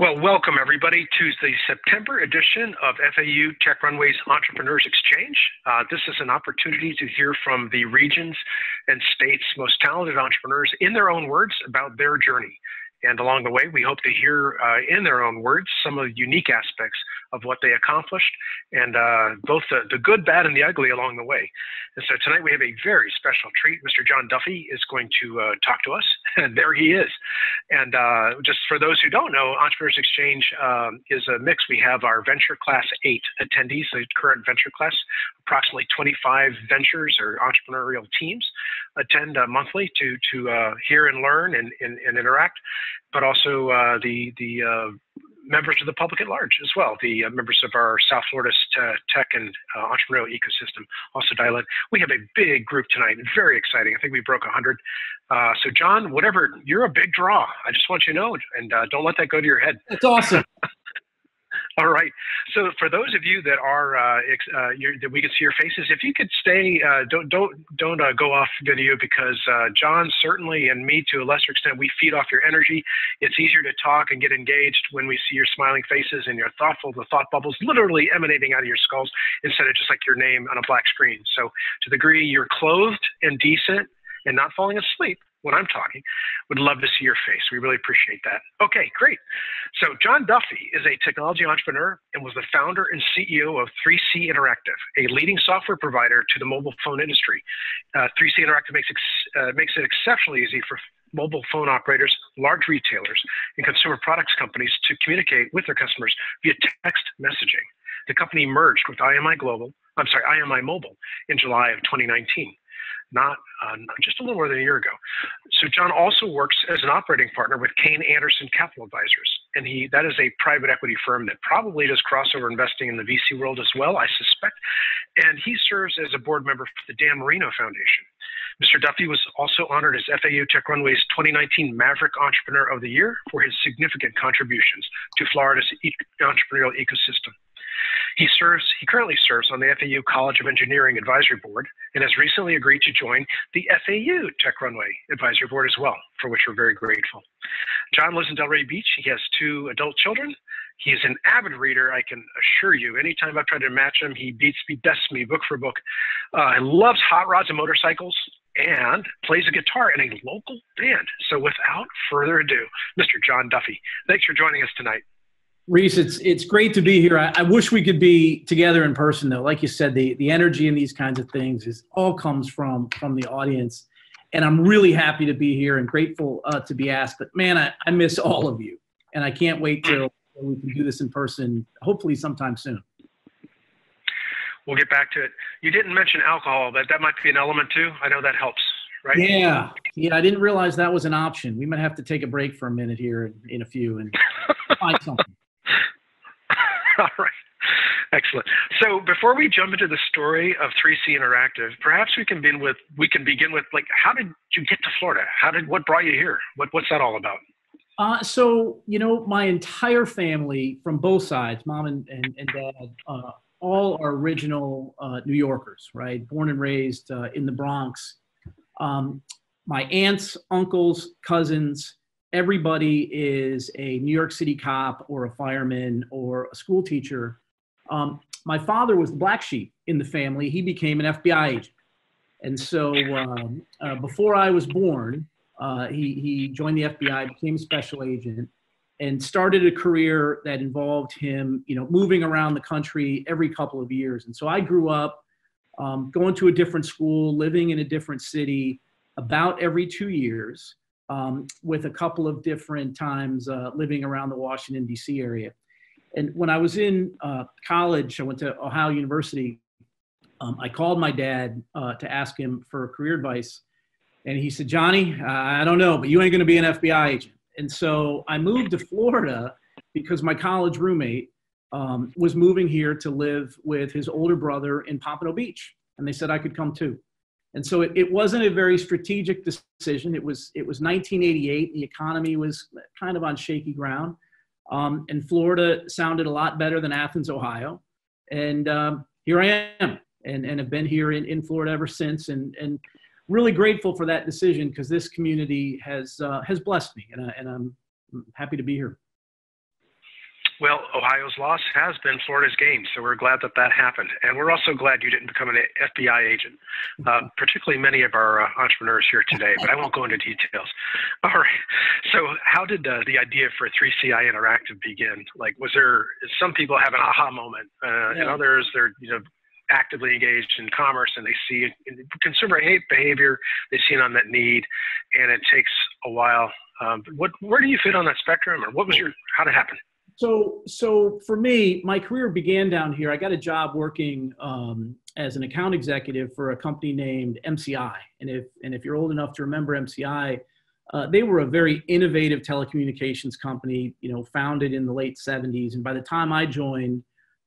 Well, welcome everybody to the September edition of FAU Tech Runway's Entrepreneurs Exchange. This is an opportunity to hear from the regions and states' most talented entrepreneurs in their own words about their journey. And along the way, we hope to hear in their own words some of the unique aspects of what they accomplished, and both the good, bad, and the ugly along the way. And so tonight we have a very special treat. Mr. John Duffy is going to talk to us, and there he is. And just for those who don't know, Entrepreneurs Exchange is a mix. We have our Venture Class 8 attendees, the current Venture Class. Approximately 25 ventures or entrepreneurial teams attend monthly to hear and learn and interact, but also the members of the public at large as well. The members of our South Florida tech and entrepreneurial ecosystem also dial in. We have a big group tonight, very exciting. I think we broke 100. So John, whatever, you're a big draw. I just want you to know, and don't let that go to your head. That's awesome. All right. So for those of you that are that we can see your faces, if you could stay, don't go off video, because John certainly, and me to a lesser extent, we feed off your energy. It's easier to talk and get engaged when we see your smiling faces and you're thoughtful, the thought bubbles literally emanating out of your skulls instead of just like your name on a black screen. So to the degree you're clothed and decent and not falling asleep when I'm talking, would love to see your face. We really appreciate that. Okay, great. So John Duffy is a technology entrepreneur and was the founder and CEO of 3C Interactive, a leading software provider to the mobile phone industry. 3C Interactive makes it exceptionally easy for mobile phone operators, large retailers, and consumer products companies to communicate with their customers via text messaging. The company merged with IMI Mobile in July of 2019. Not just a little more than a year ago. So John also works as an operating partner with Kane Anderson Capital Advisors, and that is a private equity firm that probably does crossover investing in the VC world as well, I suspect. And he serves as a board member for the Dan Marino Foundation. Mr. Duffy was also honored as FAU Tech Runway's 2019 Maverick Entrepreneur of the Year for his significant contributions to Florida's entrepreneurial ecosystem. He currently serves on the FAU College of Engineering Advisory Board and has recently agreed to join the FAU Tech Runway Advisory Board as well, for which we're very grateful. John lives in Delray Beach. He has 2 adult children. He is an avid reader, I can assure you. Anytime I've tried to match him, he bests me book for book. He loves hot rods and motorcycles and plays a guitar in a local band. So without further ado, Mr. John Duffy, thanks for joining us tonight. Reese, it's great to be here. I wish we could be together in person, though. Like you said, the energy in these kinds of things all comes from the audience. And I'm really happy to be here and grateful to be asked. But, man, I miss all of you. And I can't wait till we can do this in person, hopefully sometime soon. We'll get back to it. You didn't mention alcohol, but that might be an element too. I know that helps, right? Yeah, I didn't realize that was an option. We might have to take a break for a minute here in a few and find something. All right. Excellent. So before we jump into the story of 3C Interactive, perhaps we can begin with like, how did you get to Florida? What brought you here? What's that all about? So, my entire family from both sides, mom and dad, all are original New Yorkers, right? Born and raised in the Bronx. My aunts, uncles, cousins, everybody is a New York City cop or a fireman or a school teacher. My father was the black sheep in the family. He became an FBI agent. And so before I was born, he joined the FBI, became a special agent, and started a career that involved him, moving around the country every couple of years. And so I grew up going to a different school, living in a different city about every 2 years. With a couple of different times living around the Washington, D.C. area. And when I was in college, I went to Ohio University. I called my dad to ask him for career advice. And he said, Johnny, I don't know, but you ain't going to be an FBI agent. And so I moved to Florida because my college roommate was moving here to live with his older brother in Pompano Beach. And they said I could come too. And so it wasn't a very strategic decision. It was 1988. The economy was kind of on shaky ground. And Florida sounded a lot better than Athens, Ohio. And here I am and have been here in Florida ever since. And really grateful for that decision because this community has blessed me. And I'm happy to be here. Well, Ohio's loss has been Florida's gain, so we're glad that that happened. And we're also glad you didn't become an FBI agent, particularly many of our entrepreneurs here today, but I won't go into details. All right. So how did the idea for 3CI Interactive begin? Like, was there, some people have an aha moment, and others, they're, actively engaged in commerce and they see consumer behavior, they see an unmet need, and it takes a while. Where do you fit on that spectrum, or how did it happen? So for me, my career began down here. I got a job working as an account executive for a company named MCI. And if you're old enough to remember MCI, they were a very innovative telecommunications company, founded in the late 70s. And by the time I joined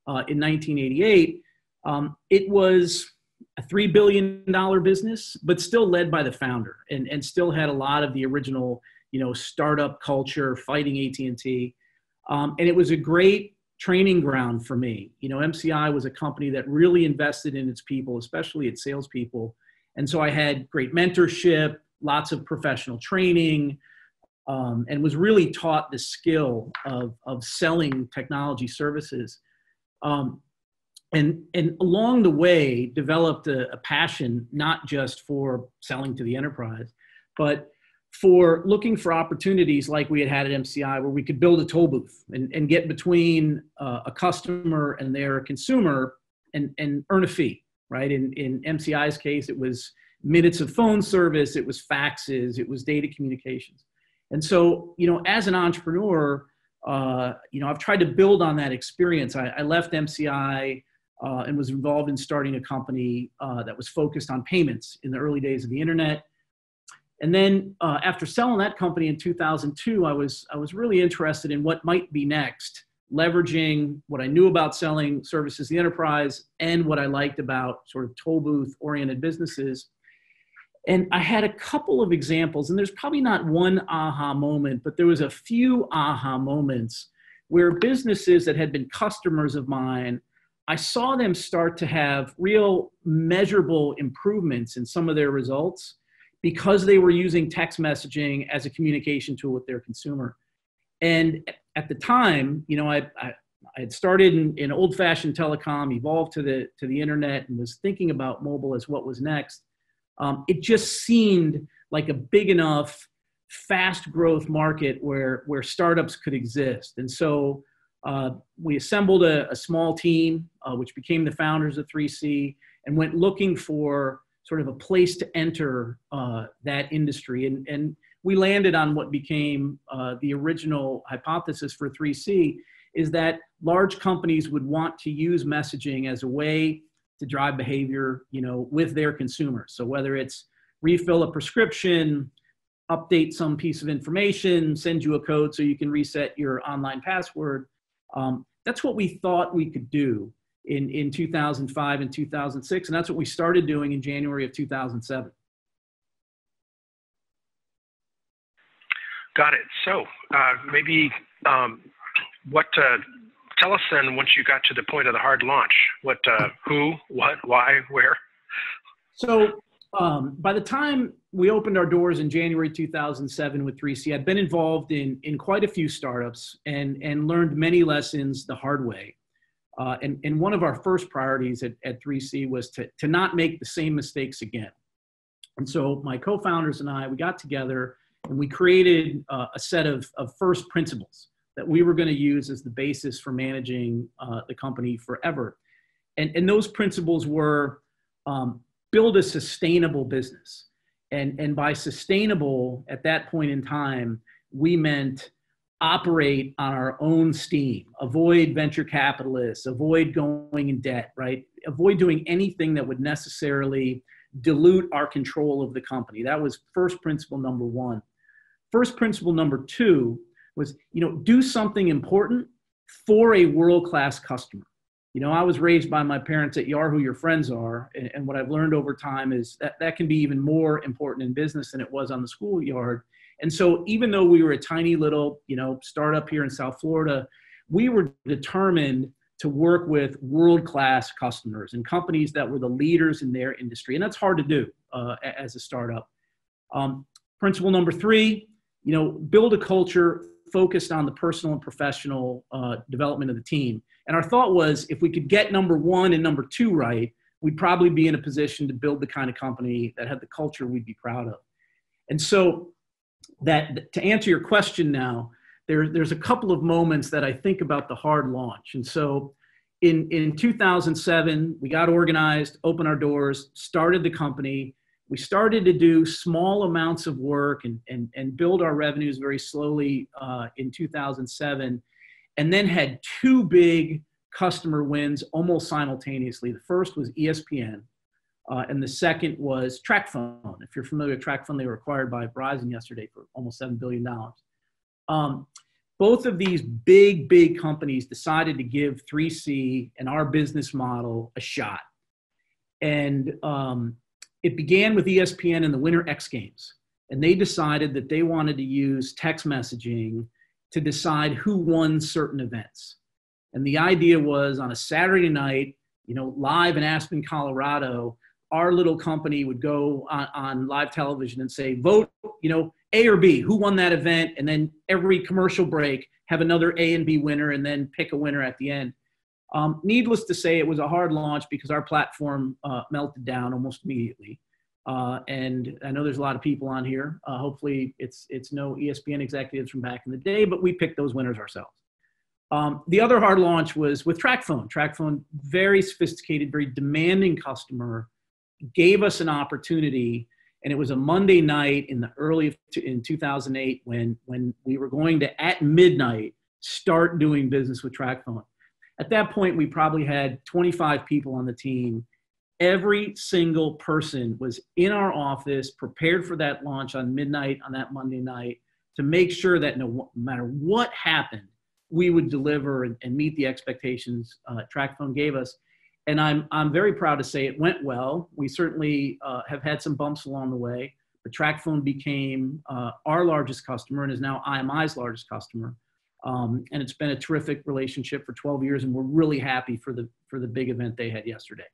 in 1988, it was a $3 billion business, but still led by the founder and still had a lot of the original, startup culture, fighting AT&T. And it was a great training ground for me. MCI was a company that really invested in its people, especially its salespeople. And so I had great mentorship, lots of professional training, and was really taught the skill of selling technology services. And along the way, developed a passion, not just for selling to the enterprise, but for looking for opportunities like we had at MCI, where we could build a toll booth and get between a customer and their consumer and earn a fee, right? In MCI's case, it was minutes of phone service, it was faxes, it was data communications. And so, as an entrepreneur, I've tried to build on that experience. I left MCI and was involved in starting a company that was focused on payments in the early days of the internet. And then after selling that company in 2002, I was really interested in what might be next, leveraging what I knew about selling services to the enterprise and what I liked about sort of toll booth oriented businesses. And I had a couple of examples, and there's probably not one aha moment, but there was a few aha moments where businesses that had been customers of mine, I saw them start to have real measurable improvements in some of their results because they were using text messaging as a communication tool with their consumer. And at the time, I had started in old-fashioned telecom, evolved to the internet, and was thinking about mobile as what was next. It just seemed like a big enough, fast growth market where startups could exist. And so we assembled a small team, which became the founders of 3C, and went looking for sort of a place to enter that industry. And we landed on what became the original hypothesis for 3C, is that large companies would want to use messaging as a way to drive behavior, with their consumers. So whether it's refill a prescription, update some piece of information, send you a code so you can reset your online password, that's what we thought we could do in 2005 and 2006. And that's what we started doing in January of 2007. Got it. So maybe tell us then, once you got to the point of the hard launch, who, what, why, where? So by the time we opened our doors in January 2007 with 3C, I'd been involved in quite a few startups and learned many lessons the hard way. And one of our first priorities at 3C was to not make the same mistakes again. And so my co-founders and I, we got together and we created a set of first principles that we were going to use as the basis for managing the company forever. And those principles were build a sustainable business. And by sustainable, at that point in time, we meant operate on our own steam, avoid venture capitalists, avoid going in debt, right? Avoid doing anything that would necessarily dilute our control of the company. That was first principle number one. First principle number two was, do something important for a world-class customer. I was raised by my parents that you are who your friends are. And what I've learned over time is that can be even more important in business than it was on the schoolyard. And so even though we were a tiny little, startup here in South Florida, we were determined to work with world-class customers and companies that were the leaders in their industry. And that's hard to do as a startup. Principle number three, build a culture focused on the personal and professional development of the team. And our thought was, if we could get number one and number two right, we'd probably be in a position to build the kind of company that had the culture we'd be proud of. And so that, to answer your question now, there's a couple of moments that I think about the hard launch. And so in 2007, we got organized, opened our doors, started the company. We started to do small amounts of work and build our revenues very slowly in 2007, and then had two big customer wins almost simultaneously. The first was ESPN, and the second was TracFone. If you're familiar with TracFone, they were acquired by Verizon yesterday for almost $7 billion. Both of these big companies decided to give 3C and our business model a shot. And it began with ESPN in the Winter X Games. And they decided that they wanted to use text messaging to decide who won certain events. And the idea was, on a Saturday night, live in Aspen, Colorado, our little company would go on live television and say, vote, A or B, who won that event? And then every commercial break, have another A and B winner, and then pick a winner at the end. Needless to say, it was a hard launch because our platform melted down almost immediately. And I know there's a lot of people on here. Hopefully it's no ESPN executives from back in the day, but we picked those winners ourselves. The other hard launch was with TracFone. TracFone, very sophisticated, very demanding customer, gave us an opportunity. And it was a Monday night in 2008 when we were going to, at midnight, start doing business with TracFone. At that point, we probably had 25 people on the team. Every single person was in our office, prepared for that launch on midnight on that Monday night, to make sure that no matter what happened, we would deliver and meet the expectations TracFone gave us. And I'm very proud to say it went well. We certainly have had some bumps along the way, but TracFone became our largest customer and is now IMI's largest customer. And it's been a terrific relationship for 12 years, and we're really happy for the big event they had yesterday.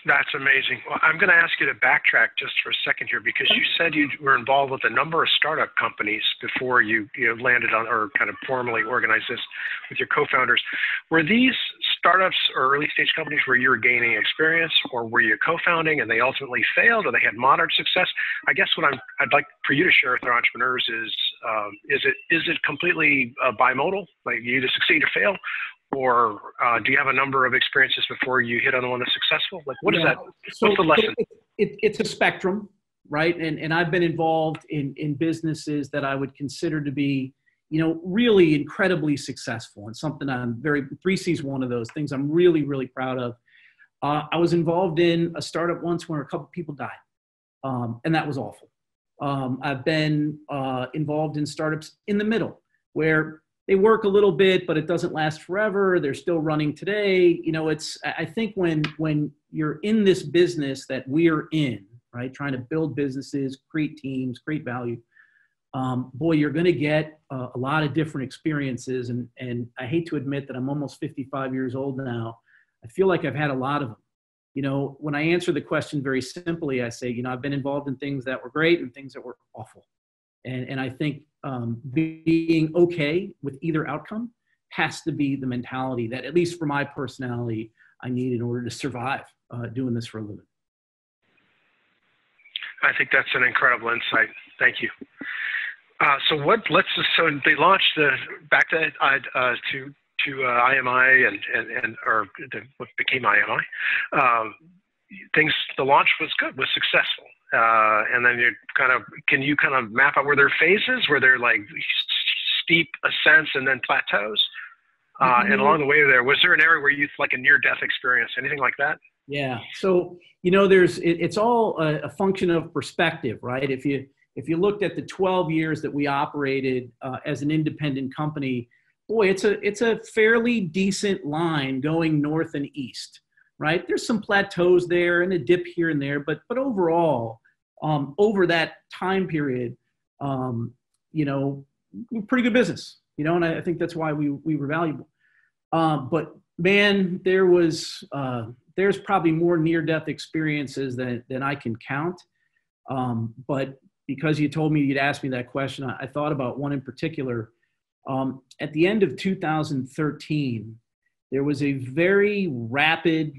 That's amazing. Well, I'm going to ask you to backtrack just for a second here, because you said you were involved with a number of startup companies before you landed on, or kind of formally organized this with your co-founders. Were these startups or early stage companies where you were gaining experience, or were you co-founding and they ultimately failed, or they had moderate success? I guess what I'd like for you to share with our entrepreneurs is it completely bimodal, like you either succeed or fail? Or do you have a number of experiences before you hit on the one that's successful? Like, what is that? What's the lesson? It's a spectrum, right? And I've been involved in businesses that I would consider to be, really incredibly successful, and something 3C is one of those things I'm really, really proud of. I was involved in a startup once where a couple people died, and that was awful. I've been involved in startups in the middle where they work a little bit, but it doesn't last forever. They're still running today. I think when you're in this business that we're in, right, trying to build businesses, create teams, create value, you're going to get a lot of different experiences. And I hate to admit that I'm almost 55 years old now. I feel like I've had a lot of them. When I answer the question very simply, I say, I've been involved in things that were great and things that were awful. And I think being okay with either outcome has to be the mentality that, at least for my personality, I need in order to survive doing this for a living. I think that's an incredible insight. Thank you. So they launched back to IMI or what became IMI. The launch was good, was successful. And then can you kind of map out, were there phases? Were there like steep ascents and then plateaus? And along the way there, was there an area where you like a near-death experience, anything like that? Yeah. So, it's all a function of perspective, right? If you looked at the 12 years that we operated as an independent company, it's a fairly decent line going north and east, right? There's some plateaus there and a dip here and there, but overall, over that time period, pretty good business, and I think that's why we were valuable. But man, there's probably more near-death experiences than I can count. But because you told me you'd ask me that question, I thought about one in particular. At the end of 2013, there was a very rapid,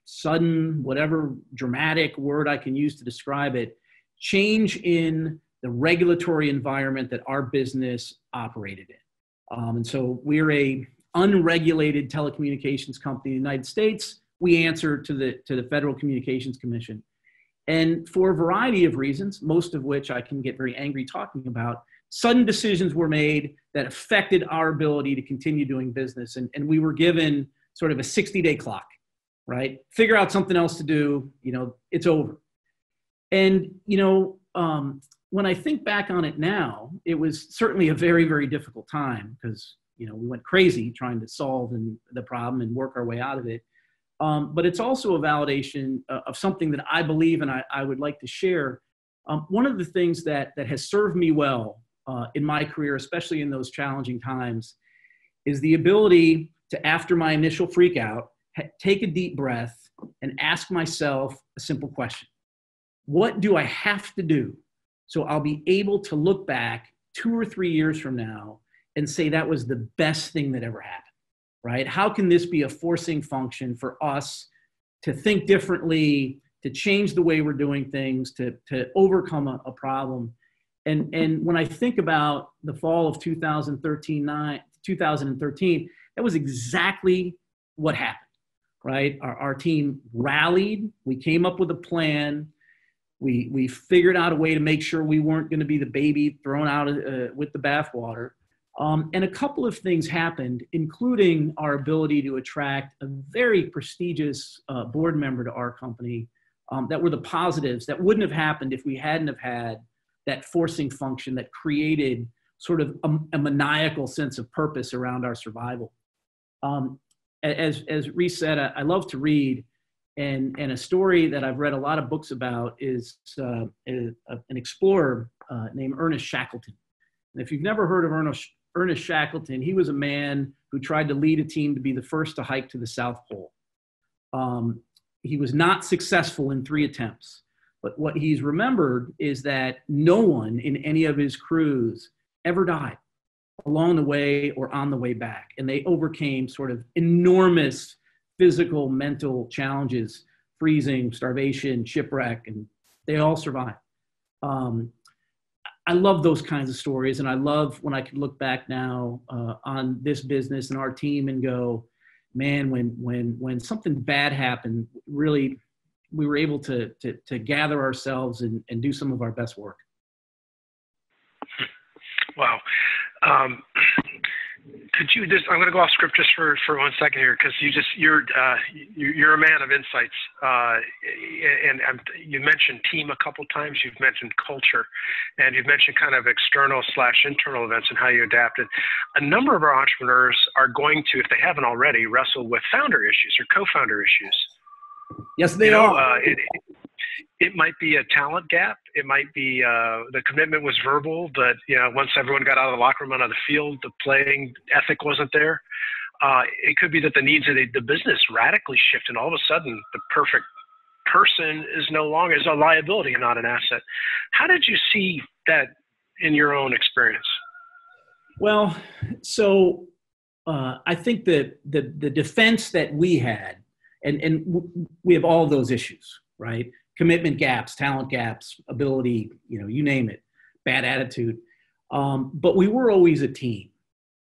sudden, whatever dramatic word I can use to describe it, change in the regulatory environment that our business operated in. And so we're a unregulated telecommunications company in the United States. We answer to the Federal Communications Commission. And for a variety of reasons, most of which I can get very angry talking about, sudden decisions were made that affected our ability to continue doing business. And we were given sort of a 60-day clock, right? Figure out something else to do, it's over. And, when I think back on it now, it was certainly a very, very difficult time because, we went crazy trying to solve the problem and work our way out of it. But it's also a validation of something that I believe and I would like to share. One of the things that has served me well in my career, especially in those challenging times, is the ability to, after my initial freak out, take a deep breath and ask myself a simple question. What do I have to do so I'll be able to look back 2 or 3 years from now and say that was the best thing that ever happened, right? How can this be a forcing function for us to think differently, to change the way we're doing things, to overcome a problem? And when I think about the fall of 2013, that was exactly what happened, right? Our team rallied. We came up with a plan. We figured out a way to make sure we weren't going to be the baby thrown out with the bathwater. And a couple of things happened, including our ability to attract a very prestigious board member to our company that were the positives that wouldn't have happened if we hadn't have had that forcing function that created sort of a maniacal sense of purpose around our survival. As Reese said, I love to read, and a story that I've read a lot of books about is an explorer named Ernest Shackleton. And if you've never heard of Ernest Shackleton, he was a man who tried to lead a team to be the first to hike to the South Pole. He was not successful in 3 attempts, but what he's remembered is that no one in any of his crews ever died along the way or on the way back. And they overcame sort of enormous physical, mental challenges, freezing, starvation, shipwreck, and they all survived. I love those kinds of stories, and I love when I can look back now on this business and our team and go, man, when something bad happened, really, we were able to gather ourselves and do some of our best work. Wow. Could you just, I'm going to go off script just for 1 second here, because you're a man of insights. And you mentioned team a couple times. You've mentioned culture, and you've mentioned kind of external/internal events and how you adapted. A number of our entrepreneurs are going to, if they haven't already, wrestle with founder issues or co-founder issues. Yes, they are. It might be a talent gap. It might be the commitment was verbal, but once everyone got out of the locker room, out of the field, the playing ethic wasn't there. It could be that the needs of the business radically shift, and all of a sudden, the perfect person is no longer a liability and not an asset. How did you see that in your own experience? Well, so I think that the defense that we had, and we have all of those issues, right? Commitment gaps, talent gaps, ability, you name it, bad attitude. But we were always a team.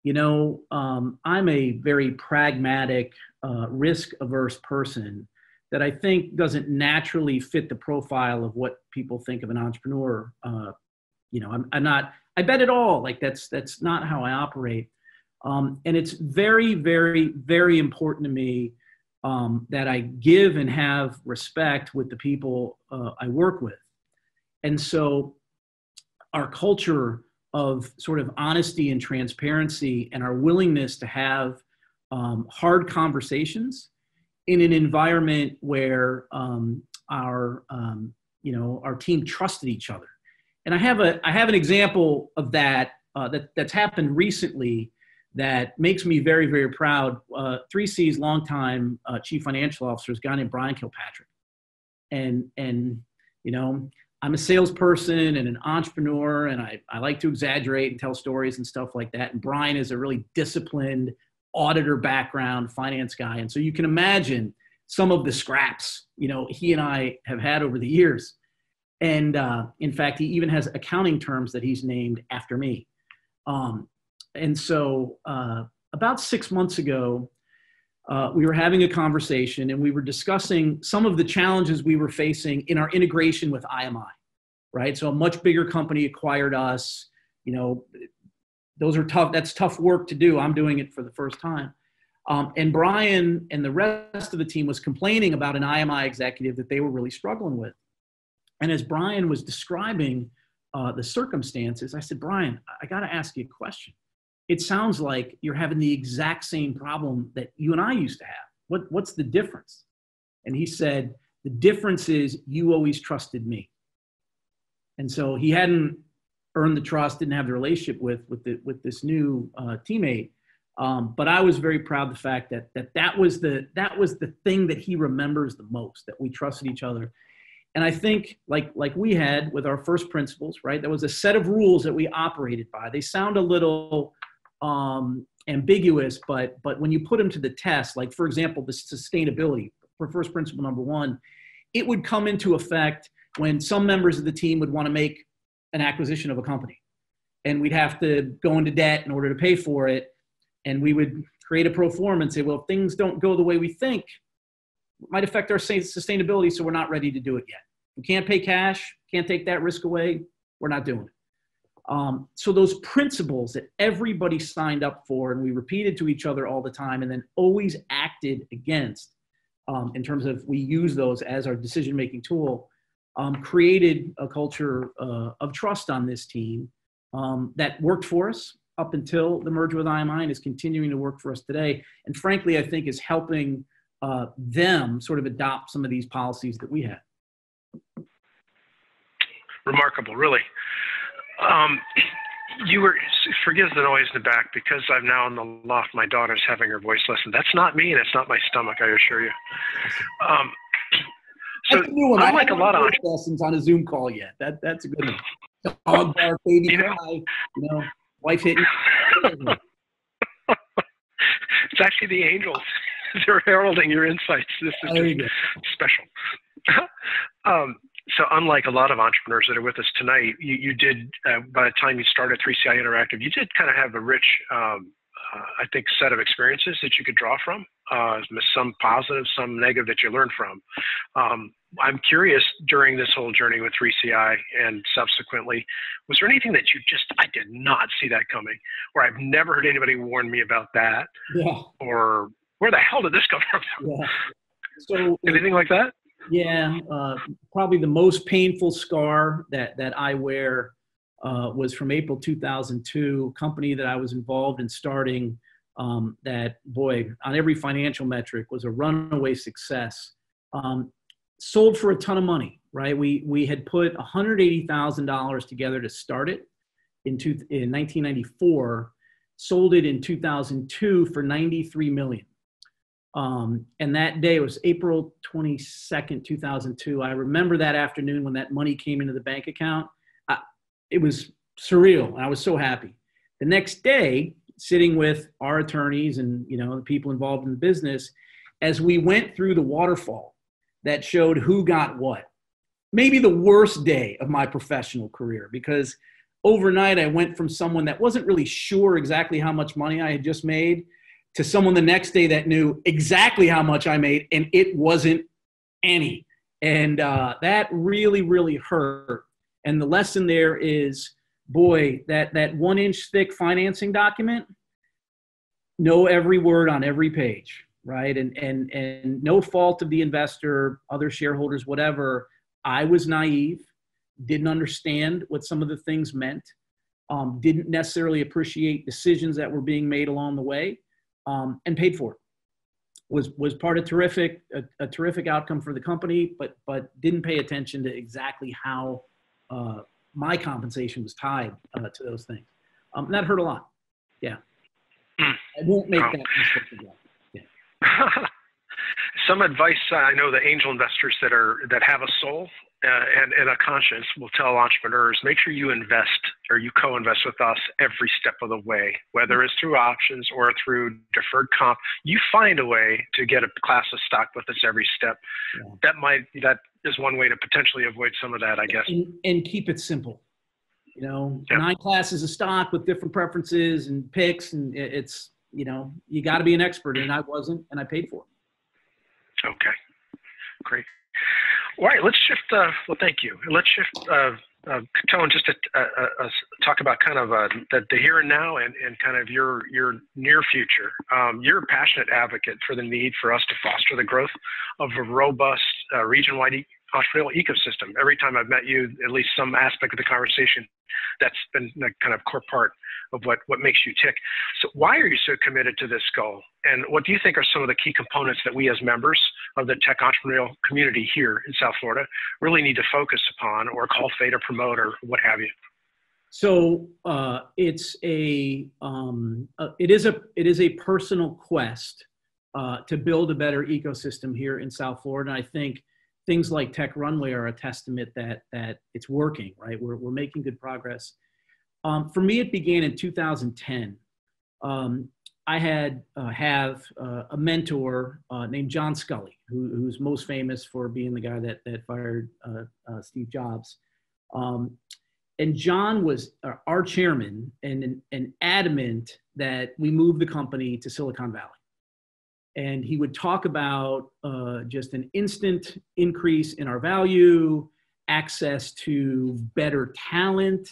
I'm a very pragmatic, risk-averse person that I think doesn't naturally fit the profile of what people think of an entrepreneur. I'm not, I bet it all. Like that's not how I operate. And it's very, very, very important to me that I give and have respect with the people I work with. And so our culture of sort of honesty and transparency and our willingness to have hard conversations in an environment where our team trusted each other. And I have an example of that that's happened recently that makes me very, very proud. 3C's longtime chief financial officer is a guy named Brian Kilpatrick. And I'm a salesperson and an entrepreneur, and I like to exaggerate and tell stories and stuff like that. And Brian is a really disciplined auditor background, finance guy. And so you can imagine some of the scraps, he and I have had over the years. And in fact, he even has accounting terms that he's named after me. And so about 6 months ago, we were having a conversation and we were discussing some of the challenges we were facing in our integration with IMI, right? So a much bigger company acquired us. Those are tough. That's tough work to do. I'm doing it for the first time. And Brian and the rest of the team was complaining about an IMI executive that they were really struggling with. And as Brian was describing the circumstances, I said, Brian, I got to ask you a question. It sounds like you're having the exact same problem that you and I used to have. What's the difference? And he said, the difference is you always trusted me. And so he hadn't earned the trust, didn't have the relationship with this new teammate. But I was very proud of the fact that was the thing that he remembers the most, that we trusted each other. And I think like we had with our first principles, right? There was a set of rules that we operated by. They sound a little ambiguous, but when you put them to the test, like for example, the sustainability for first principle number one, it would come into effect when some members of the team would want to make an acquisition of a company. And we'd have to go into debt in order to pay for it. And we would create a pro forma and say, well, if things don't go the way we think, it might affect our sustainability, so we're not ready to do it yet. We can't pay cash, can't take that risk away, we're not doing it. So those principles that everybody signed up for and we repeated to each other all the time and then always acted against in terms of we use those as our decision-making tool, created a culture of trust on this team that worked for us up until the merger with IMI and is continuing to work for us today. And frankly, I think is helping them sort of adopt some of these policies that we have. Remarkable, really. Forgive the noise in the back because I'm now in the loft. My daughter's having her voice lesson. That's not me and it's not my stomach, I assure you. So unlike a lot of lessons on a Zoom call yet. That's a good one. Dog bark, baby cry, wife hitting. It's actually the angels. They're heralding your insights. This is just special. So unlike a lot of entrepreneurs that are with us tonight, you did, by the time you started 3CI Interactive, you did kind of have a rich, I think, set of experiences that you could draw from, some positive, some negative that you learned from. I'm curious, during this whole journey with 3CI and subsequently, was there anything that I did not see that coming, or I've never heard anybody warn me about that, or where the hell did this come from? Yeah. So anything like that? Yeah, probably the most painful scar that I wear was from April 2002, a company that I was involved in starting that, boy, on every financial metric was a runaway success. Sold for a ton of money, right? We had put $180,000 together to start it in 1994, sold it in 2002 for $93 million. And that day was April 22nd, 2002. I remember that afternoon when that money came into the bank account. It was surreal. I was so happy. The next day, sitting with our attorneys and the people involved in the business, as we went through the waterfall that showed who got what, maybe the worst day of my professional career, because overnight I went from someone that wasn't really sure exactly how much money I had just made to someone the next day that knew exactly how much I made, and it wasn't any. And that really, really hurt. And the lesson there is, boy, that 1-inch thick financing document, know every word on every page, right? And no fault of the investor, other shareholders, whatever. I was naive, didn't understand what some of the things meant, didn't necessarily appreciate decisions that were being made along the way. And paid for it. Was part of a terrific outcome for the company, but didn't pay attention to exactly how my compensation was tied to those things. That hurt a lot. Yeah, I won't make that mistake again. Yeah. Some advice, I know the angel investors that have a soul and a conscience will tell entrepreneurs, make sure you invest or you co-invest with us every step of the way, whether it's through options or through deferred comp. You find a way to get a class of stock with us every step. Yeah. That is one way to potentially avoid some of that, I guess. And keep it simple. You know, yep. 9 classes of stock with different preferences and picks, and it's, you know, you got to be an expert, and I wasn't, and I paid for it. Okay, great. All right, let's shift. Well, thank you. Let's shift tone just to talk about kind of the here and now and kind of your near future. You're a passionate advocate for the need for us to foster the growth of a robust region-wide entrepreneurial ecosystem. Every time I've met you, at least some aspect of the conversation, that's been the kind of core part of what makes you tick. So why are you so committed to this goal? And what do you think are some of the key components that we as members of the tech entrepreneurial community here in South Florida really need to focus upon or cultivate or promote or what have you? So it is a personal quest to build a better ecosystem here in South Florida. And I think things like Tech Runway are a testament that it's working, right? We're making good progress. For me, it began in 2010. I have a mentor named John Scully, who's most famous for being the guy that fired Steve Jobs. And John was our chairman and adamant that we move the company to Silicon Valley. And he would talk about just an instant increase in our value, access to better talent.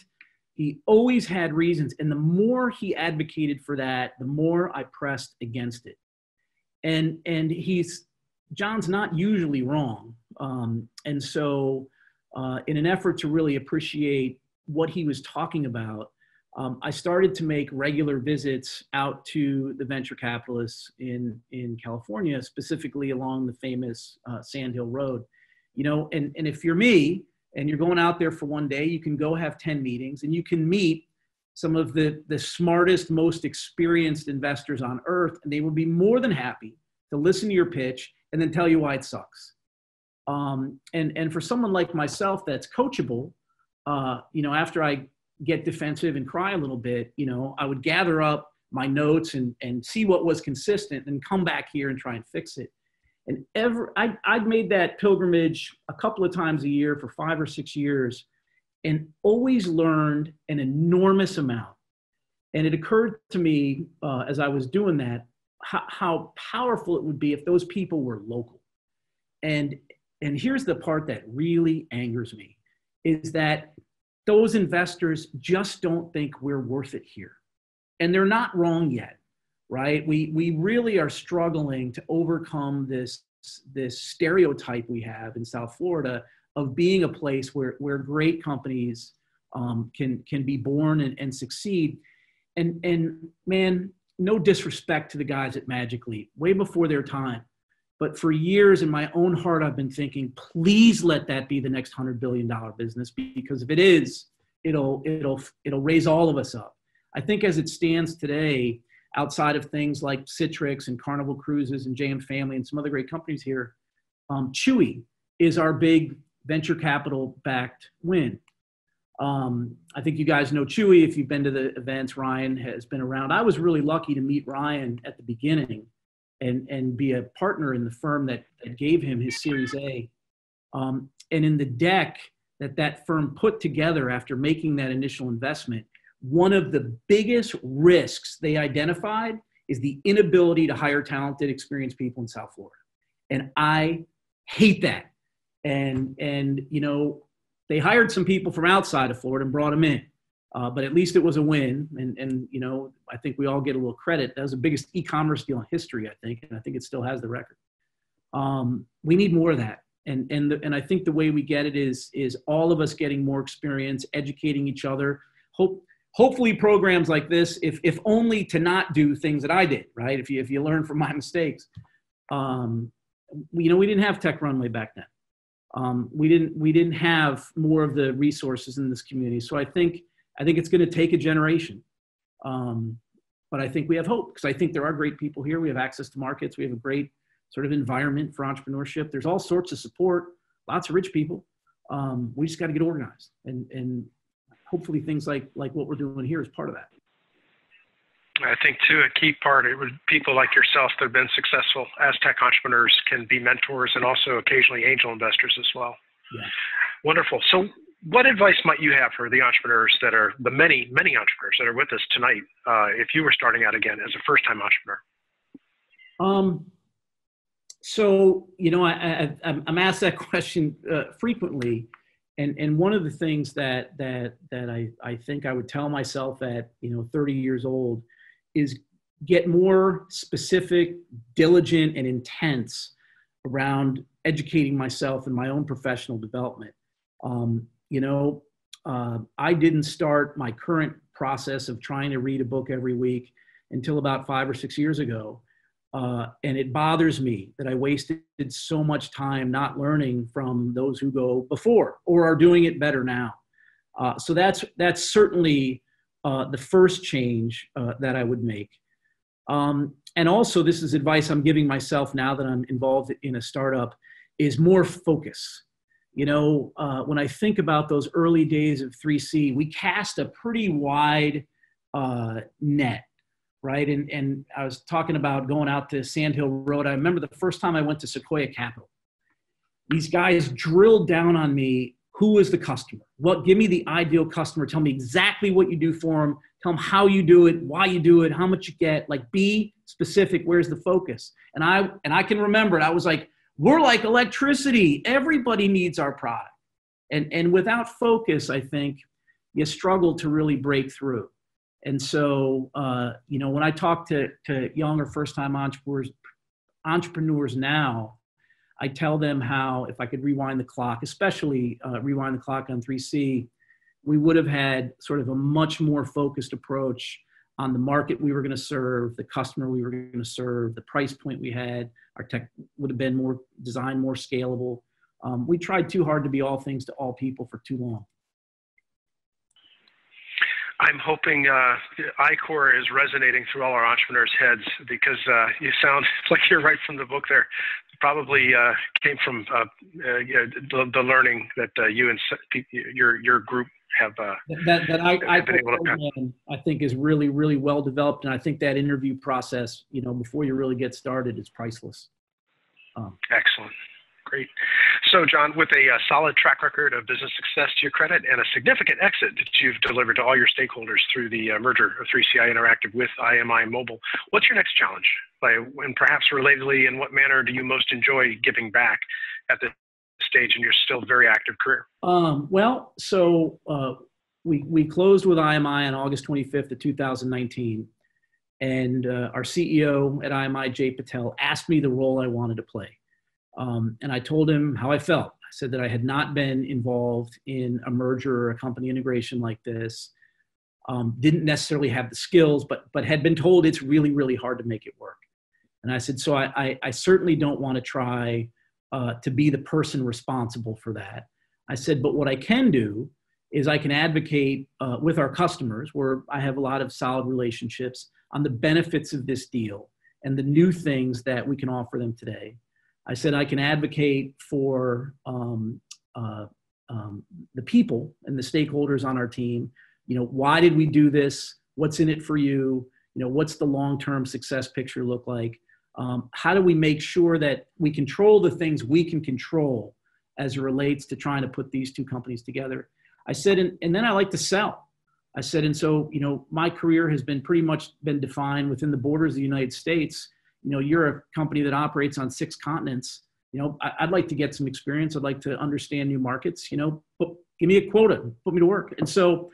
He always had reasons. And the more he advocated for that, the more I pressed against it. And John's not usually wrong. And so in an effort to really appreciate what he was talking about, I started to make regular visits out to the venture capitalists in California, specifically along the famous Sand Hill Road. You know, and if you're me and you're going out there for one day, you can go have 10 meetings and you can meet some of the smartest, most experienced investors on earth, and they will be more than happy to listen to your pitch and then tell you why it sucks. And for someone like myself that's coachable, you know, after I get defensive and cry a little bit, you know, I would gather up my notes and see what was consistent and come back here and try and fix it. And I'd made that pilgrimage a couple of times a year for 5 or 6 years and always learned an enormous amount. And it occurred to me as I was doing that, how powerful it would be if those people were local. And here's the part that really angers me, is that those investors just don't think we're worth it here. And they're not wrong yet, right? We really are struggling to overcome this stereotype we have in South Florida of being a place where great companies can be born and succeed. And man, no disrespect to the guys at Magic Leap, way before their time. But for years in my own heart, I've been thinking, please let that be the next $100 billion business, because if it is, it'll raise all of us up. I think as it stands today, outside of things like Citrix and Carnival Cruises and JM Family and some other great companies here, Chewy is our big venture capital backed win. I think you guys know Chewy. If you've been to the events, Ryan has been around. I was really lucky to meet Ryan at the beginning and be a partner in the firm that gave him his Series A. And in the deck that firm put together after making that initial investment, one of the biggest risks they identified is the inability to hire talented, experienced people in South Florida. And I hate that. And you know, they hired some people from outside of Florida and brought them in. But at least it was a win. And you know, I think we all get a little credit. That was the biggest e-commerce deal in history, I think. And I think it still has the record. We need more of that. And I think the way we get it is all of us getting more experience, educating each other. Hopefully programs like this, if only to not do things that I did, right? If you learn from my mistakes. You know, we didn't have Tech Runway back then. We didn't have more of the resources in this community. So I think it's going to take a generation. But I think we have hope, because I think there are great people here. We have access to markets. We have a great sort of environment for entrepreneurship. There's all sorts of support, lots of rich people. We just got to get organized, and hopefully things like what we're doing here is part of that. I think too, a key part, it was people like yourself that have been successful as tech entrepreneurs can be mentors and also occasionally angel investors as well. Yeah. Wonderful. So what advice might you have for the entrepreneurs that are, the many entrepreneurs that are with us tonight, if you were starting out again as a first-time entrepreneur? So, I'm asked that question frequently. And one of the things that I think I would tell myself at, 30 years old is get more specific, diligent, and intense around educating myself in my own professional development. I didn't start my current process of trying to read a book every week until about 5 or 6 years ago. And it bothers me that I wasted so much time not learning from those who go before or are doing it better now. So that's certainly the first change that I would make. And also, this is advice I'm giving myself now that I'm involved in a startup, is more focus. When I think about those early days of 3C, we cast a pretty wide net. Right. And I was talking about going out to Sand Hill Road. I remember the first time I went to Sequoia Capital. These guys drilled down on me. Who is the customer? Well, give me the ideal customer. Tell me exactly what you do for them. Tell them how you do it, why you do it, how much you get. Like, be specific. Where's the focus? And I can remember it. I was like, we're like electricity. Everybody needs our product. And without focus, I think you struggle to really break through. And so, when I talk to young or first-time entrepreneurs now, I tell them how, if I could rewind the clock, especially rewind the clock on 3C, we would have had sort of a much more focused approach on the market we were going to serve, the customer we were going to serve, the price point we had. Our tech would have been more designed, more scalable. We tried too hard to be all things to all people for too long. I'm hoping iCore is resonating through all our entrepreneurs' heads, because you sound like you're right from the book there. Probably came from the learning that you and your group have that been able to. I think is really, really well developed, and I think that interview process, before you really get started, is priceless. Excellent. Great. So, John, with a solid track record of business success to your credit and a significant exit that you've delivered to all your stakeholders through the merger of 3CI Interactive with IMI Mobile, what's your next challenge? And perhaps relatedly, in what manner do you most enjoy giving back at this stage in your still very active career? We closed with IMI on August 25th of 2019. And our CEO at IMI, Jay Patel, asked me the role I wanted to play. And I told him how I felt. I said that I had not been involved in a merger or a company integration like this, didn't necessarily have the skills, but had been told it's really, really hard to make it work. And I said, so I certainly don't want to try to be the person responsible for that. I said, but what I can do is I can advocate with our customers, where I have a lot of solid relationships, on the benefits of this deal and the new things that we can offer them today. I said I can advocate for the people and the stakeholders on our team. Why did we do this? What's in it for you? What's the long-term success picture look like? How do we make sure that we control the things we can control as it relates to trying to put these two companies together? I said, and then I like to sell. I said, and so, my career has been pretty much been defined within the borders of the United States. You're a company that operates on 6 continents. I'd like to get some experience. I'd like to understand new markets, but give me a quota, put me to work. And so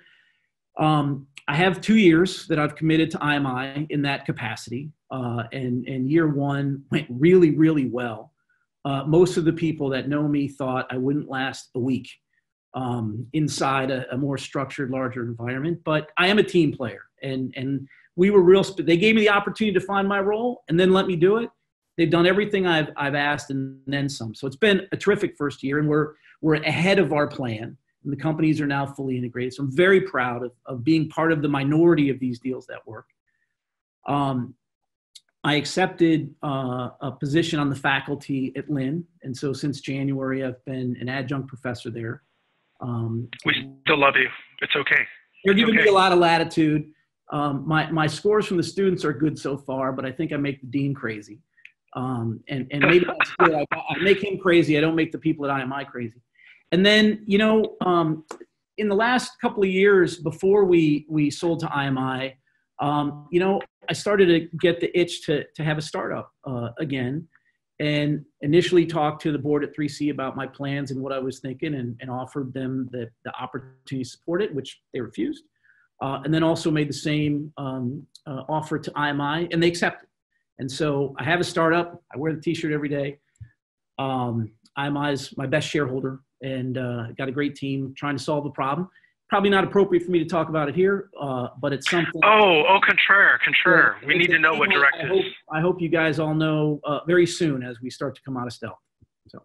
I have 2 years that I've committed to IMI in that capacity. And year 1 went really, really well. Most of the people that know me thought I wouldn't last a week inside a more structured, larger environment, but I am a team player, and we were they gave me the opportunity to find my role and then let me do it. They've done everything I've asked and then some. So it's been a terrific first year, and we're ahead of our plan, and the companies are now fully integrated. So I'm very proud of being part of the minority of these deals that work. I accepted a position on the faculty at Lynn, and so since January, I've been an adjunct professor there. We still love you. It's okay. They're giving me a lot of latitude. My scores from the students are good so far, but I think I make the dean crazy. And maybe that's good. I make him crazy. I don't make the people at IMI crazy. And then, in the last couple of years before we sold to IMI, I started to get the itch to have a startup again, and initially talked to the board at 3C about my plans and what I was thinking, and offered them the opportunity to support it, which they refused. And then also made the same offer to IMI, and they accepted. And so I have a startup. I wear the t-shirt every day. IMI is my best shareholder, and got a great team trying to solve a problem. Probably not appropriate for me to talk about it here, but it's something. Contraire. We need to know what directives. I hope you guys all know very soon as we start to come out of stealth. So.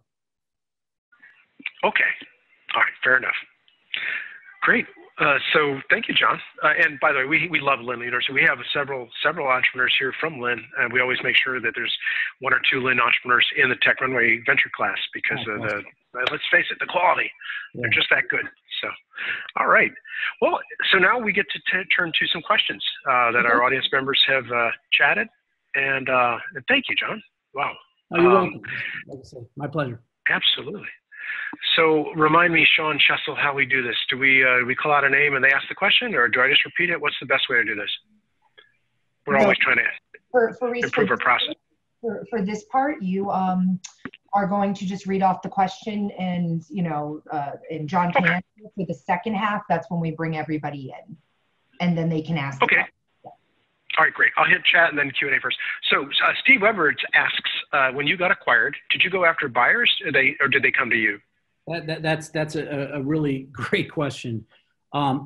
Okay. All right. Fair enough. Great. So thank you, John. And by the way, we love Lynn University. We have several entrepreneurs here from Lynn, and we always make sure that there's one or two Lynn entrepreneurs in the Tech Runway venture class because of let's face it, the quality. Yeah. They're just that good. So, all right. Well, so now we get to turn to some questions that our audience members have chatted. And thank you, John. Wow. Oh, you're welcome. Like I said, my pleasure. Absolutely. So remind me, Sean Chessel, how we do this. Do we call out a name and they ask the question, or do I just repeat it? What's the best way to do this? We're always trying to improve our process. For this part, you are going to just read off the question, and and John can answer. For the second half, that's when we bring everybody in, and then they can ask. Okay. All right, great. I'll hit chat and then Q&A first. So Steve Weber asks, when you got acquired, did you go after buyers, or did they come to you? That's a really great question.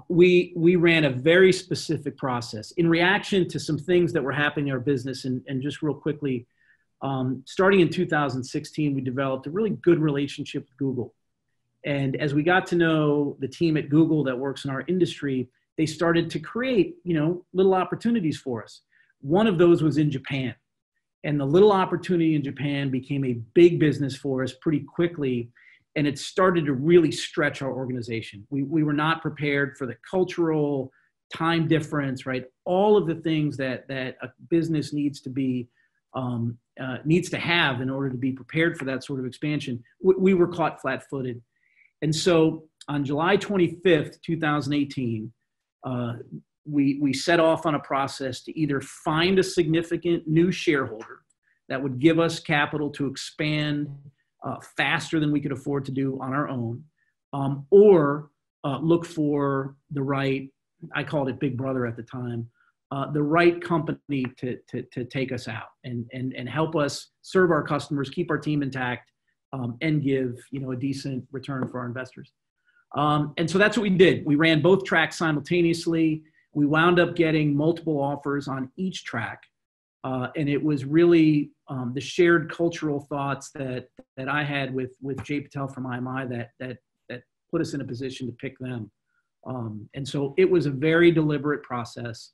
We ran a very specific process in reaction to some things that were happening in our business. And just real quickly, starting in 2016, we developed a really good relationship with Google. And as we got to know the team at Google that works in our industry, they started to create, little opportunities for us. One of those was in Japan. And the little opportunity in Japan became a big business for us pretty quickly. And it started to really stretch our organization. We were not prepared for the cultural time difference, right? All of the things that a business needs to have in order to be prepared for that sort of expansion. We were caught flat-footed. And so on July 25th, 2018, we set off on a process to either find a significant new shareholder that would give us capital to expand faster than we could afford to do on our own, or look for the right, I called it Big Brother at the time, the right company to take us out and help us serve our customers, keep our team intact, and give a decent return for our investors. And so that's what we did. We ran both tracks simultaneously. We wound up getting multiple offers on each track. And it was really the shared cultural thoughts that I had with Jay Patel from IMI that put us in a position to pick them. And so it was a very deliberate process.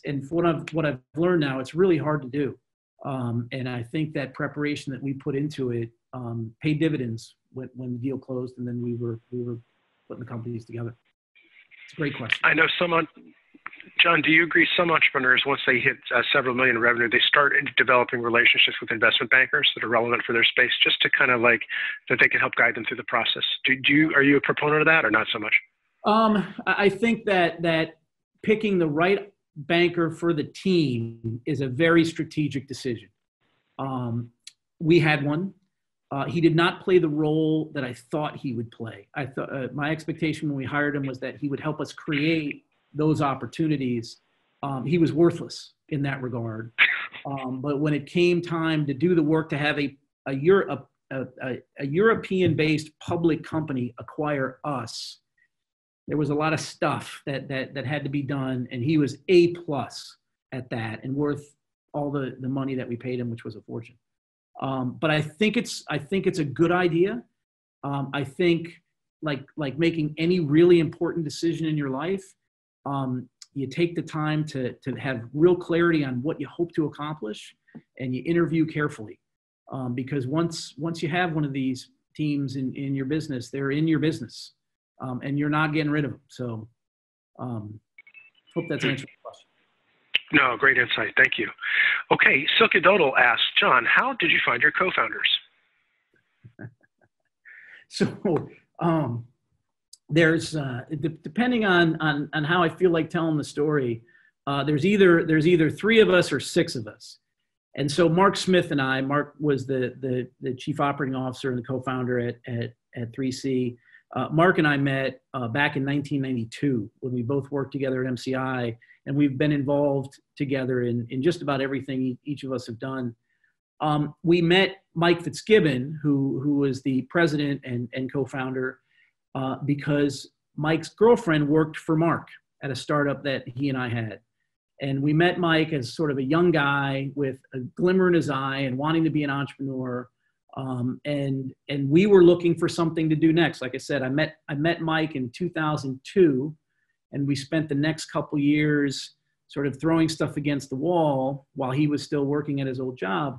And what I've learned now, it's really hard to do. And I think that preparation that we put into it paid dividends when the deal closed, and then we were putting the companies together. It's a great question. I know John, do you agree some entrepreneurs, once they hit several million in revenue, they start developing relationships with investment bankers that are relevant for their space, just to kind of like that they can help guide them through the process? Are you a proponent of that, or not so much? I think that picking the right banker for the team is a very strategic decision. We had one. He did not play the role that I thought he would play. I thought my expectation when we hired him was that he would help us create those opportunities. He was worthless in that regard. But when it came time to do the work to have a European-based public company acquire us, there was a lot of stuff that had to be done, and he was A+ at that and worth all the money that we paid him, which was a fortune. But I think it's a good idea. I think like making any really important decision in your life, you take the time to have real clarity on what you hope to accomplish, and you interview carefully. Because once you have one of these teams in your business, they're in your business. and you're not getting rid of them. So hope that's answered the question. No, great insight. Thank you. Okay, Silky Doodle asks, John, how did you find your co-founders? So there's depending on how I feel like telling the story, there's either 3 of us or 6 of us. And so Mark Smith and I, Mark was the chief operating officer and the co-founder at 3C. Mark and I met back in 1992 when we both worked together at MCI, and we've been involved together in just about everything each of us have done. We met Mike Fitzgibbon, who was the president and co-founder, because Mike's girlfriend worked for Mark at a startup that he and I had. And we met Mike as sort of a young guy with a glimmer in his eye and wanting to be an entrepreneur. And we were looking for something to do next. Like I said, I met Mike in 2002, and we spent the next couple years sort of throwing stuff against the wall while he was still working at his old job.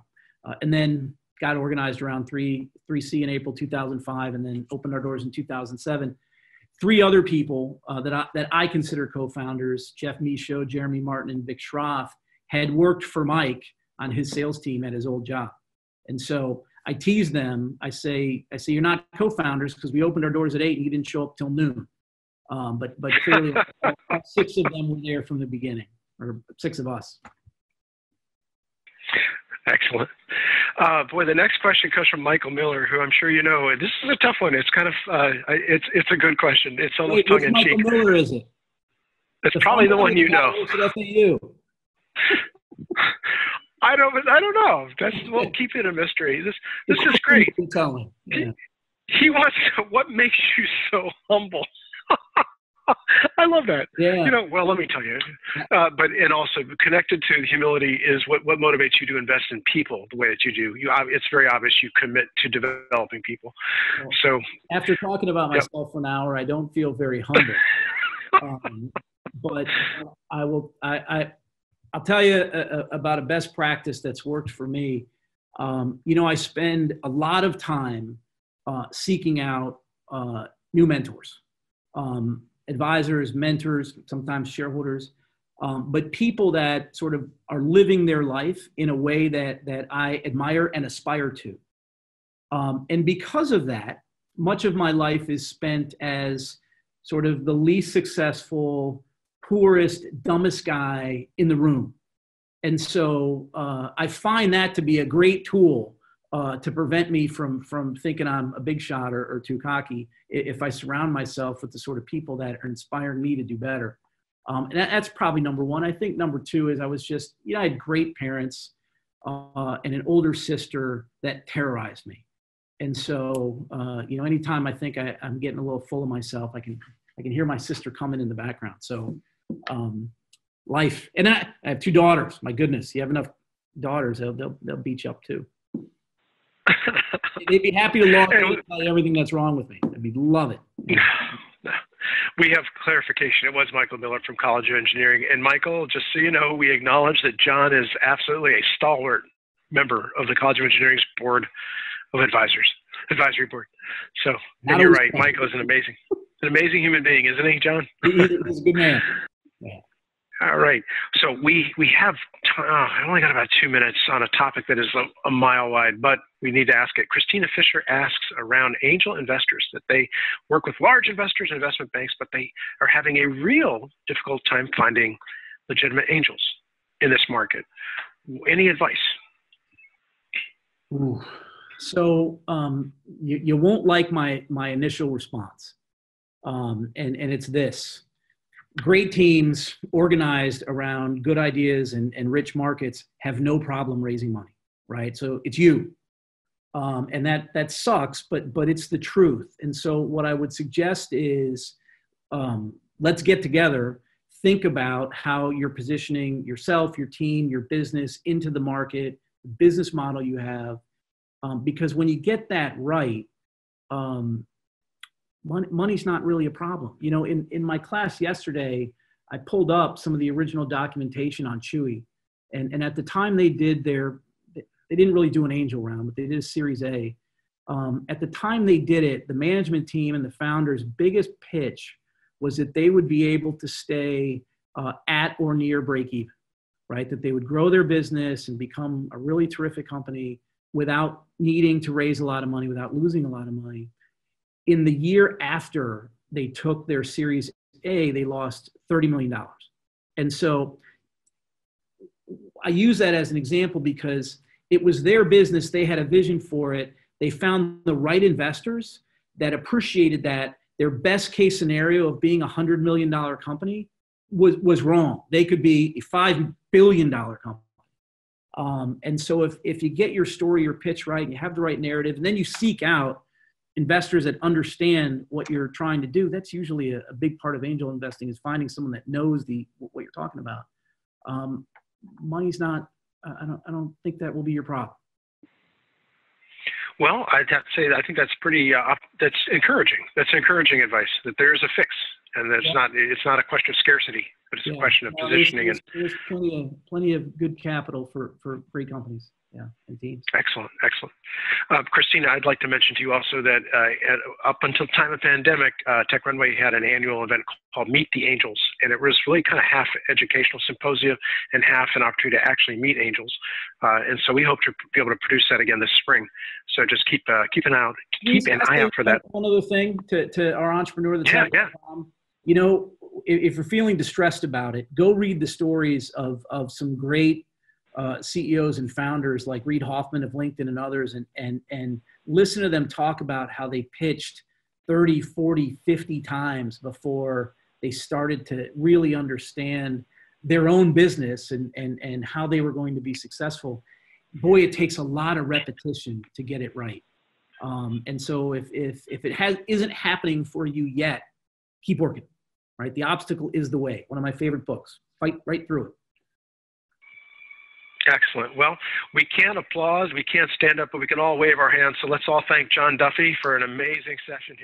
And then got organized around 3C in April 2005, and then opened our doors in 2007. 3 other people that I consider co-founders, Jeff Michaud, Jeremy Martin, and Vic Schroff, had worked for Mike on his sales team at his old job. And so I tease them. I say you're not co-founders because we opened our doors at 8 and you didn't show up till noon. But clearly all 6 of them were there from the beginning, or 6 of us. Excellent. Boy, the next question comes from Michael Miller, who I'm sure you know. This is a tough one. It's kind of, it's a good question. It's almost tongue in cheek. Michael Miller is it? It's probably the one you know. You. I don't know. We'll keep it a mystery. This is great. Tell him. Yeah. He wants to, what makes you so humble? I love that. Yeah. Well, let me tell you. And also connected to humility is what motivates you to invest in people the way that you do. It's very obvious you commit to developing people. Well, so after talking about myself for an hour, I don't feel very humble. But I'll tell you about a best practice that's worked for me. I spend a lot of time seeking out new mentors. Advisors, mentors, sometimes shareholders, but people that sort of are living their life in a way that I admire and aspire to. And because of that, much of my life is spent as sort of the least successful, poorest, dumbest guy in the room. And so I find that to be a great tool to prevent me from thinking I'm a big shot or too cocky, if I surround myself with the sort of people that are inspiring me to do better. And that's probably number 1. I think number 2 is I had great parents and an older sister that terrorized me. And so, anytime I think I'm getting a little full of myself, I can hear my sister coming in the background. So life. And I have 2 daughters. My goodness, you have enough daughters, they'll beat you up too. They'd be happy to log in and tell you everything that's wrong with me. They'd love it. We have clarification. It was Michael Miller from College of Engineering. And Michael, just so you know, we acknowledge that John is absolutely a stalwart member of the College of Engineering's board of advisory board. So, and you're right. Michael is an amazing human being, isn't he, John? He's a good man. Yeah. All right. So we have, I only got about 2 minutes on a topic that is a mile wide, but we need to ask it. Christina Fisher asks around angel investors, that they work with large investors and investment banks, but they are having a real difficult time finding legitimate angels in this market. Any advice? Ooh. So you won't like my initial response. And it's this. Great teams organized around good ideas and rich markets have no problem raising money, right? So it's you. And that sucks, but it's the truth. And so what I would suggest is let's get together, think about how you're positioning yourself, your team, your business into the market, the business model you have. Because when you get that right, money's not really a problem. In my class yesterday, I pulled up some of the original documentation on Chewy. And at the time they didn't really do an angel round, but they did a Series A. At the time they did it, the management team and the founders' biggest pitch was that they would be able to stay at or near break even, right? That they would grow their business and become a really terrific company without needing to raise a lot of money, without losing a lot of money. In the year after they took their Series A, they lost $30 million. And so I use that as an example because it was their business. They had a vision for it. They found the right investors that appreciated that their best case scenario of being a $100 million company was wrong. They could be a $5 billion company. And so if you get your story, your pitch right, and you have the right narrative, and then you seek out investors that understand what you're trying to do, that's usually a big part of angel investing, is finding someone that knows what you're talking about. Money's not, I don't think that will be your problem. Well, I'd have to say that I think that's pretty, that's encouraging. That's encouraging advice, that there's a fix, and that it's not a question of scarcity, but it's a question of positioning. There's plenty of good capital for great companies. Yeah, and teams. Excellent, excellent. Christina, I'd like to mention to you also that up until the time of pandemic, Tech Runway had an annual event called Meet the Angels, and it was really kind of half educational symposium and half an opportunity to actually meet angels. And so we hope to be able to produce that again this spring. So just keep an eye out for that. One other thing to our entrepreneur that's yeah. If you're feeling distressed about it, go read the stories of some great CEOs and founders like Reid Hoffman of LinkedIn and others, and listen to them talk about how they pitched 30, 40, 50 times before they started to really understand their own business and how they were going to be successful. Boy, it takes a lot of repetition to get it right. And so if it isn't happening for you yet, keep working, right? The obstacle is the way. One of my favorite books. Fight right through it. Excellent. Well, we can't applaud, we can't stand up, but we can all wave our hands. So let's all thank John Duffy for an amazing session here.